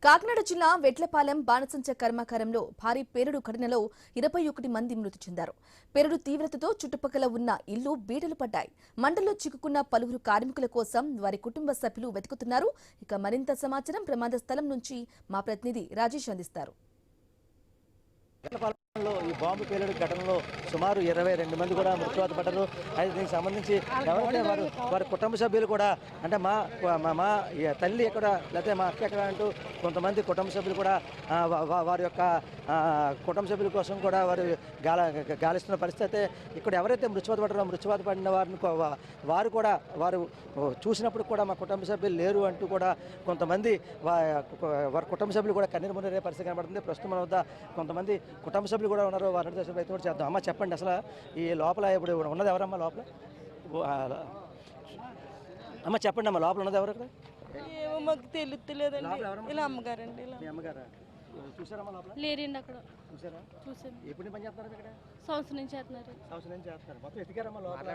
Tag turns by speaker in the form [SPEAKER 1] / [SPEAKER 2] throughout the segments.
[SPEAKER 1] కాకినాడ జిల్లా వెట్లపాలెం బాణసంచ కర్మాగారంలో భారీ పేలుడు ఘటనలో 21 మంది మృతి చెందారు. పేలుడు తీవ్రతతో చుట్టుపక్కల ఉన్న ఇళ్లు బీటలు పడ్డాయి. మంటల్లో చిక్కుకున్న పలువురు కార్మికుల కోసం వారి కుటుంబ సభ్యులు వెతుకుతున్నారు. ఇక మరింత సమాచారం ప్రమాద స్థలం నుంచి మా ప్రతినిధి రాజేష్ అందిస్తారు.
[SPEAKER 2] ఈ బాంబు పేలుడు ఘటనలో సుమారు 22 మంది కూడా మృత్యువాత పడ్డారు. అయితే దీనికి సంబంధించి ఎవరైతే వారి కుటుంబ సభ్యులు కూడా అంటే మా తల్లి ఎక్కడ లేకపోతే మా అక్క ఎక్కడ అంటూ కొంతమంది కుటుంబ సభ్యులు కూడా వారి యొక్క కుటుంబ సభ్యుల కోసం కూడా వారు గాలిస్తున్న పరిస్థితి. ఇక్కడ ఎవరైతే మృత్యువాత పడిన వారిని వారు కూడా వారు చూసినప్పుడు కూడా మా కుటుంబ సభ్యులు లేరు అంటూ కూడా కొంతమంది వారి కుటుంబ సభ్యులు కూడా కన్నీరు మున్నీరే పరిస్థితి కనబడుతుంది. ప్రస్తుతం మన వద్ద కొంతమంది కుటుంబ సభ్యులు కూడా ఉన్నారు. వారి ప్రయత్నం కూడా చేద్దాం. అమ్మ చెప్పండి, అసలు ఈ లోపల ఇప్పుడు ఉన్నది ఎవరమ్మా? లోపల అమ్మ చెప్పండి అమ్మ, లోపల ఉన్నది ఎవరు?
[SPEAKER 3] ఏమో మాకు తెలియలేదండి. ఇలా అమ్మగారండి.
[SPEAKER 2] మీ అమ్మగారా? చూసారమ్మా లోపల?
[SPEAKER 3] లేరండి అక్కడ.
[SPEAKER 2] చూసారా?
[SPEAKER 3] చూసాను.
[SPEAKER 2] ఎప్పుడు పని చేస్తున్నారు ఇక్కడ?
[SPEAKER 3] సంవత్సరం నుంచి చేస్తున్నారు.
[SPEAKER 2] సంవత్సరం నుంచి చేస్తున్నారు. మొత్తం ఎతికారమ్మా లోపల?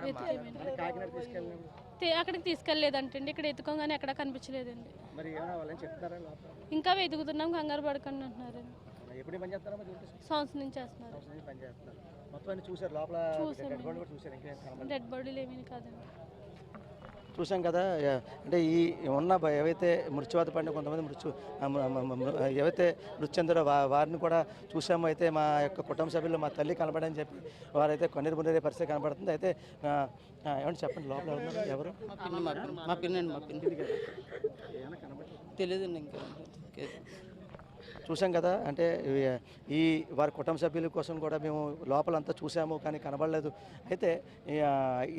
[SPEAKER 2] కాకినాడ తీసుకెళ్ళినప్పుడు
[SPEAKER 3] అక్కడికి తీసుకెళ్ళలేదంటండి. ఇక్కడ ఎత్తుకోగానే ఎక్కడ కనిపించలేదండి.
[SPEAKER 2] మరి ఏమైనా వాళ్ళని చెప్తారా లోపల?
[SPEAKER 3] ఇంకా వెతుకుతున్నాం, కంగారు పడకండి అంటున్నారండి.
[SPEAKER 2] ఎప్పుడు పని చేస్తారా?
[SPEAKER 3] సంవత్సరం నుంచి చేస్తున్నారు.
[SPEAKER 2] పని చేస్తున్నారు. మొత్తం అన్ని చూసారు లోపల?
[SPEAKER 3] డెడ్ బాడీలు ఏమీ కాదండి.
[SPEAKER 2] చూసాం కదా. అంటే ఈ ఉన్న ఏవైతే మృత్యువాత పడిన కొంతమంది ఏవైతే మృతి చెందారో వారిని కూడా చూసాము. అయితే మా యొక్క కుటుంబ సభ్యులు మా తల్లి కనబడని చెప్పి వారైతే కన్నీరు మున్నీరే పరిస్థితి కనబడుతుంది. అయితే ఏమంటే చెప్పండి, లోపల ఉన్నారు ఎవరు?
[SPEAKER 4] మా పిన్ని తెలియదండి. ఇంకా
[SPEAKER 2] చూసాం కదా. అంటే ఈ వారి కుటుంబ సభ్యుల కోసం కూడా మేము లోపలంతా చూసాము, కానీ కనబడలేదు. అయితే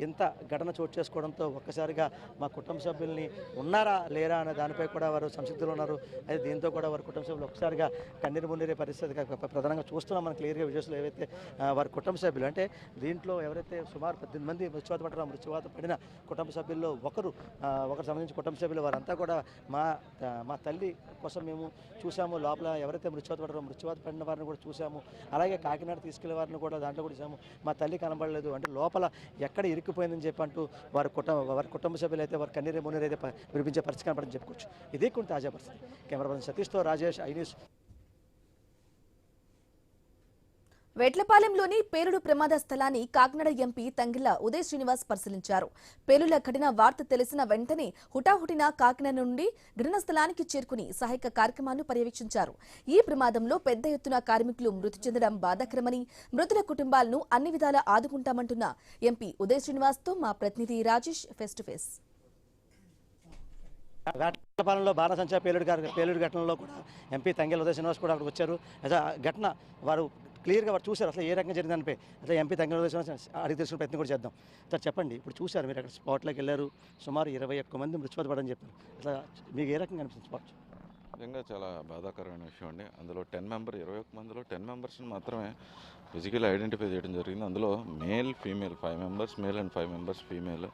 [SPEAKER 2] ఇంత ఘటన చోటు చేసుకోవడంతో ఒక్కసారిగా మా కుటుంబ సభ్యుల్ని ఉన్నారా లేరా అనే దానిపై కూడా వారు సంసిద్ధులు ఉన్నారు. అయితే దీంతో కూడా వారి కుటుంబ సభ్యులు ఒక్కసారిగా కన్నీరు మున్నీరే పరిస్థితి ప్రధానంగా చూస్తున్నాం మనం క్లియర్గా విజువల్స్లో. ఏవైతే వారి కుటుంబ సభ్యులు అంటే దీంట్లో ఎవరైతే సుమారు 18 మంది మృత్యువాత పడిన కుటుంబ సభ్యుల్లో ఒకరు సంబంధించిన కుటుంబ సభ్యులు వారంతా కూడా మా తల్లి కోసం మేము చూసాము. లోపల ఎవరైతే మృత్యువాత పడిన వారిని కూడా చూసాము. అలాగే కాకినాడ తీసుకెళ్లే వారిని కూడా దాంట్లో కూడా చూసాము. మా తల్లి కనబడలేదు అంటే లోపల ఎక్కడ ఇరుక్కుపోయిందని చెప్పి అంటూ వారి కుటుంబ సభ్యులు అయితే వారి కన్నీరు మున్నీరు అయితే వినిపించే పరిస్థితి కనబడని చెప్పుకోవచ్చు. ఇదే కొన్ని తాజా పరిస్థితి. కెమెరా పర్సన్ సతీష్తో రాజేష్, ఐ న్యూస్.
[SPEAKER 1] వెట్లపాలెంలోని పేలుడు ప్రమాద స్థలాన్ని కాకినాడ ఎంపీ తంగిళ్ల ఉదయ్ శ్రీనివాస్ పరిశీలించారు. పేలుళ్ల ఘటన వార్త తెలిసిన వెంటనే హుటాహుటిన కాకినాడ నుండి ఘటనా స్థలానికి చేరుకుని సహాయక కార్యక్రమాలను పర్యవేక్షించారు. ఈ ప్రమాదంలో పెద్ద ఎత్తున కార్మికులు మృతి చెందడం బాధాకరమని, మృతుల కుటుంబాలను అన్ని విధాలా ఆదుకుంటామంటున్న ఎంపీ ఉదయ్ శ్రీనివాస్ తో మా ప్రతినిధి రాజేష్ ఫేస్ టు ఫేస్.
[SPEAKER 2] వేటపాలెంలో బాణసంచ పేలుడు ఘటనలో కూడా ఎంపీ తంగిళ్ల ఉదయ్ శ్రీనివాస్ కూడా అక్కడికి వచ్చారు. ఘటన వారు క్లియర్గా వారు చూశారు. అసలు ఏ రకంగా జరిగిందనిపై అసలు ఎంపీ తంగిళ్ల ఉదయ్ శ్రీనివాస్ అడిగి తెలుసుకునే ప్రయత్నం కూడా చేద్దాం. సార్ చెప్పండి, ఇప్పుడు చూశారు మీరు అక్కడ స్పాట్లోకి వెళ్ళారు, సుమారు 21 మంది మృత్యువాత పడని చెప్పారు. అసలు మీకు ఏ రకంగా అనిపిస్తుంది స్పాట్?
[SPEAKER 5] నిజంగా చాలా బాధాకరమైన విషయం అండి. అందులో 21 మందిలో 10 మెంబర్స్ని మాత్రమే ఫిజికల్ ఐడెంటిఫై చేయడం జరిగింది. అందులో male, female 5 members male and 5 members female.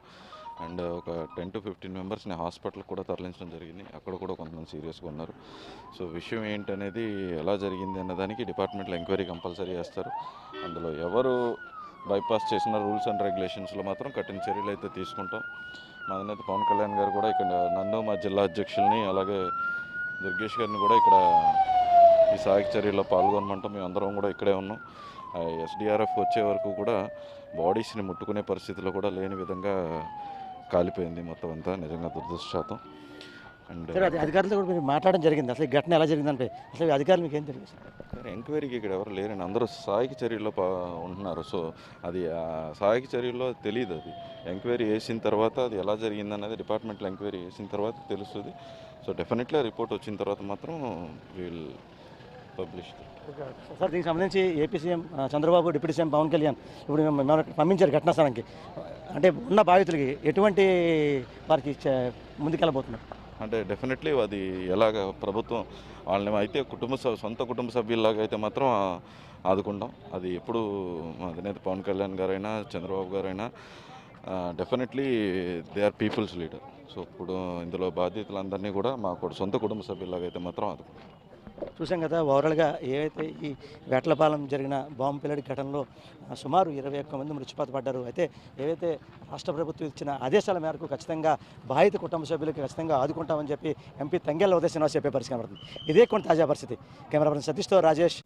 [SPEAKER 5] And ఒక 10 to 15 మెంబర్స్ని హాస్పిటల్కి కూడా తరలించడం జరిగింది. అక్కడ కూడా కొంతమంది సీరియస్గా ఉన్నారు. సో విషయం ఏంటనేది ఎలా జరిగింది అన్నదానికి డిపార్ట్మెంట్లో ఎంక్వైరీ కంపల్సరీ చేస్తారు. అందులో ఎవరు బైపాస్ చేసిన రూల్స్ అండ్ రెగ్యులేషన్స్లో మాత్రం కఠిన చర్యలు అయితే తీసుకుంటాం. మా అధినేత పవన్ కళ్యాణ్ గారు కూడా ఇక్కడ నన్ను, మా జిల్లా అధ్యక్షుల్ని, అలాగే దుర్గేష్ గారిని కూడా ఇక్కడ ఈ సహాయక చర్యల్లో పాల్గొనమంటాం. మేము అందరం కూడా ఇక్కడే ఉన్నాం. ఎస్డిఆర్ఎఫ్ వచ్చే వరకు కూడా బాడీస్ని ముట్టుకునే పరిస్థితిలో కూడా లేని విధంగా కాలిపోయింది మొత్తం అంతా. నిజంగా దురదృష్టశాతం. అండ్
[SPEAKER 2] అధికారులతో కూడా మీరు మాట్లాడడం జరిగింది. అసలు ఈ ఘటన ఎలా జరిగిందంటే అసలు అధికారులు మీకు ఏం తెలియదు సార్?
[SPEAKER 5] ఎంక్వైరీకి ఇక్కడ ఎవరు లేరండి, అందరూ సహాయక చర్యల్లో ఉంటున్నారు. సో అది సహాయక చర్యల్లో తెలియదు. అది ఎంక్వైరీ చేసిన తర్వాత అది ఎలా జరిగిందనేది డిపార్ట్మెంట్లో ఎంక్వైరీ చేసిన తర్వాత తెలుస్తుంది. సో డెఫినెట్లీ రిపోర్ట్ వచ్చిన తర్వాత మాత్రం వీల్ పబ్లిష్.
[SPEAKER 2] సార్ దీనికి సంబంధించి AP CM Chandrababu, deputy CM Pawan Kalyan ఇప్పుడు పంపించారు ఘటనా స్థలానికి. అంటే ఉన్న బాధితులకి ఎటువంటి వారికి ముందుకెళ్ళబోతున్నారు?
[SPEAKER 5] అంటే డెఫినెట్లీ అది ఎలాగ ప్రభుత్వం వాళ్ళని అయితే సొంత కుటుంబ సభ్యుల్లాగా అయితే మాత్రం ఆదుకుంటాం. అది ఎప్పుడు మా అధినేత పవన్ కళ్యాణ్ గారైనా చంద్రబాబు గారైనా definitely they are people's leader. So ఇప్పుడు ఇందులో బాధితులందరినీ కూడా మా సొంత కుటుంబ సభ్యుల్లాగా అయితే మాత్రం ఆదుకుంటాం.
[SPEAKER 2] చూసాం కదా ఓవరాల్గా ఏవైతే ఈ వేటలపాలెం జరిగిన బాంబు పిల్లడి ఘటనలో సుమారు 21 మంది మృత్యుపాత పడ్డారు. అయితే ఏవైతే రాష్ట్ర ప్రభుత్వం ఇచ్చిన ఆదేశాల మేరకు ఖచ్చితంగా బాధిత కుటుంబ సభ్యులకు ఖచ్చితంగా ఆదుకుంటామని చెప్పి ఎంపీ తంగెళ్ళ ఉదయ శ్రీనివాస్ చెప్పే పరిస్థితి కనబడుతుంది. ఇదే కొన్ని తాజా పరిస్థితి. కెమెరా పర్సన్ సతీష్తో రాజేష్.